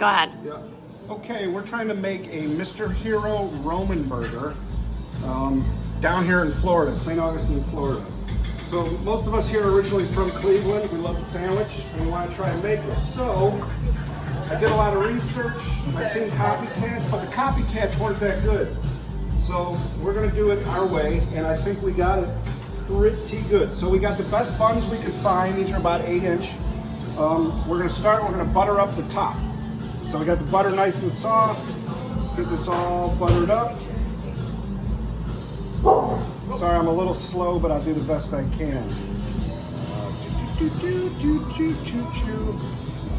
Go ahead. Yeah. Okay, we're trying to make a Mr. Hero Romanburger down here in Florida, St. Augustine, Florida. So most of us here are originally from Cleveland. We love the sandwich and we want to try and make it. So I did a lot of research. I've seen copycats, but the copycats weren't that good. So we're going to do it our way, and I think we got it pretty good. So we got the best buns we could find. These are about 8-inch. We're going to butter up the top. So we got the butter nice and soft. Get this all buttered up. Sorry, I'm a little slow, but I'll do the best I can.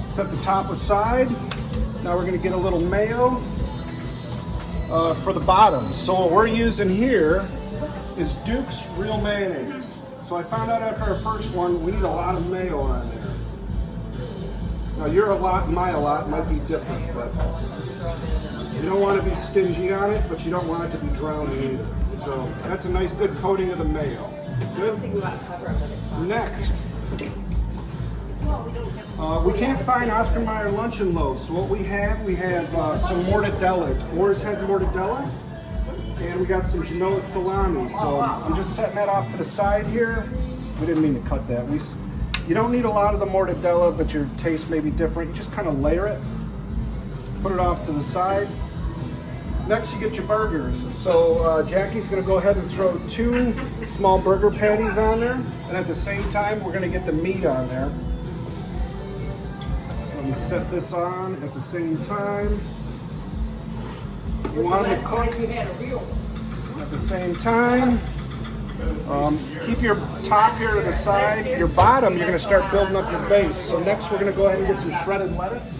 Set the top aside. Now we're going to get a little mayo for the bottom. So what we're using here is Duke's Real Mayonnaise. So I found out after our first one, we need a lot of mayo on there. Now your a lot and my a lot might be different, but you don't want to be stingy on it, but you don't want it to be drowning either. So that's a nice good coating of the mayo. Good? Next. We can't find Oscar Mayer luncheon loaves. So what we have some mortadella. It's boar's head mortadella. And we got some Genoa salami. So I'm just setting that off to the side here. We didn't mean to cut that. You don't need a lot of the mortadella, but your taste may be different. You just kind of layer it. Put it off to the side. Next, you get your burgers. So Jackie's going to go ahead and throw 2 small burger patties on there. And at the same time, we're going to get the meat on there. Let me set this on at the same time. You want them to cook at the same time. Keep your top here to the side. Your bottom, you're going to start building up your base. So next, we're going to go ahead and get some shredded lettuce.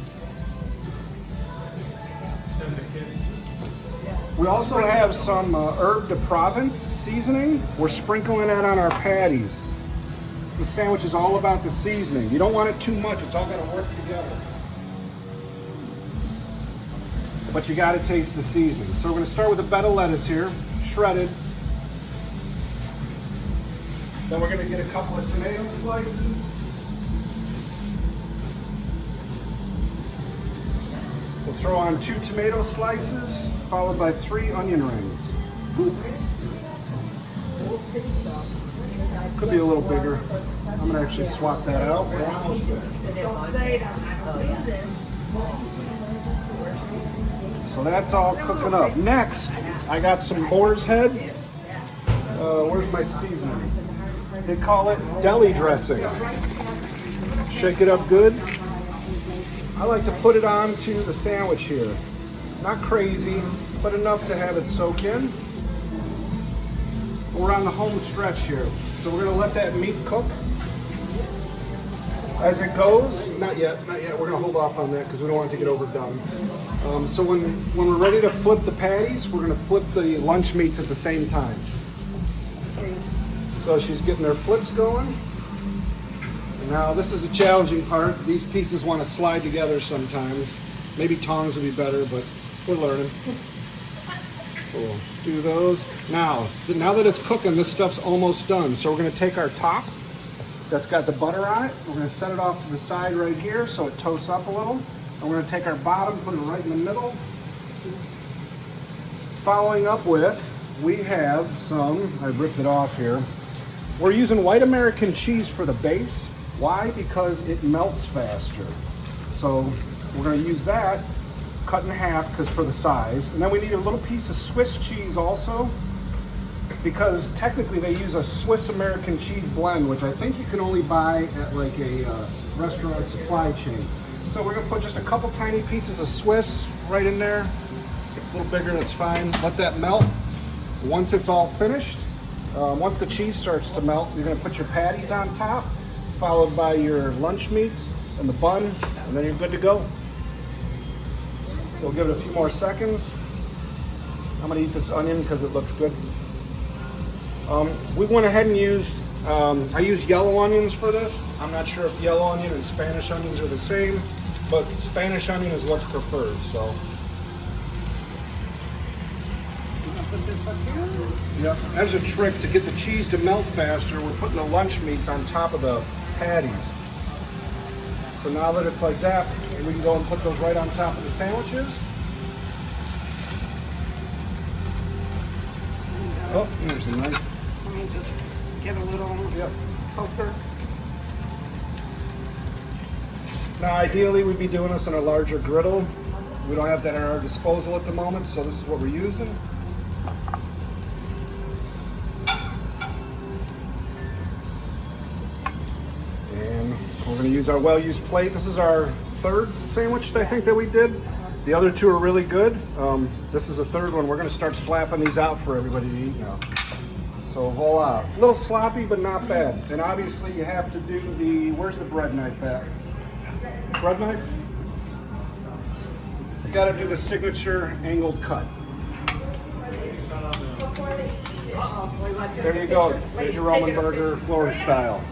We also have some herb de Provence seasoning. We're sprinkling that on our patties. The sandwich is all about the seasoning. You don't want it too much. It's all going to work together. But you got to taste the seasoning. So we're going to start with a bed of lettuce here, shredded. Then we're going to get a couple of tomato slices. We'll throw on 2 tomato slices, followed by 3 onion rings. Could be a little bigger. I'm going to actually swap that out. We're almost there. So that's all cooking up. Next, I got some boar's head. Where's my seasoning? They call it Deli Dressing. Shake it up good. I like to put it onto the sandwich here. Not crazy, but enough to have it soak in. We're on the home stretch here. So we're going to let that meat cook. As it goes, not yet. We're going to hold off on that because we don't want it to get overdone. So when we're ready to flip the patties, we're going to flip the lunch meats at the same time. So she's getting her flips going. Now this is the challenging part. These pieces want to slide together sometimes. Maybe tongs would be better, but we're learning. So we'll do those. Now that it's cooking, this stuff's almost done. So we're going to take our top that's got the butter on it. We're going to set it off to the side right here so it toasts up a little. And we're going to take our bottom, put it right in the middle. Following up with, we have some, I ripped it off here. We're using white American cheese for the base. Why? Because it melts faster. So we're going to use that, cut in half because for the size. And then we need a little piece of Swiss cheese also, because technically they use a Swiss American cheese blend, which I think you can only buy at like a restaurant supply chain. So we're going to put just a couple tiny pieces of Swiss right in there. A little bigger, that's fine. Let that melt. Once it's all finished, once the cheese starts to melt, you're going to put your patties on top, followed by your lunch meats and the bun, and then you're good to go. So we'll give it a few more seconds. I'm going to eat this onion because it looks good. We went ahead and used, I used yellow onions for this. I'm not sure if yellow onion and Spanish onions are the same, but Spanish onion is what's preferred, so. Put this up here? Yep, that's a trick to get the cheese to melt faster. We're putting the lunch meats on top of the patties. So now that it's like that, And we can go and put those right on top of the sandwiches. Oh, there's a knife. Let me just get a little poker. Now, ideally, we'd be doing this on a larger griddle. We don't have that at our disposal at the moment, so this is what we're using. And we're going to use our well-used plate. This is our third sandwich, I think, that we did. The other two are really good. This is the third one. We're going to start slapping these out for everybody to eat now. So voila. A little sloppy, but not bad. And obviously, you have to do the, where's the bread knife at? Bread knife? You got to do the signature angled cut. There you go. There's your Romanburger Florida style.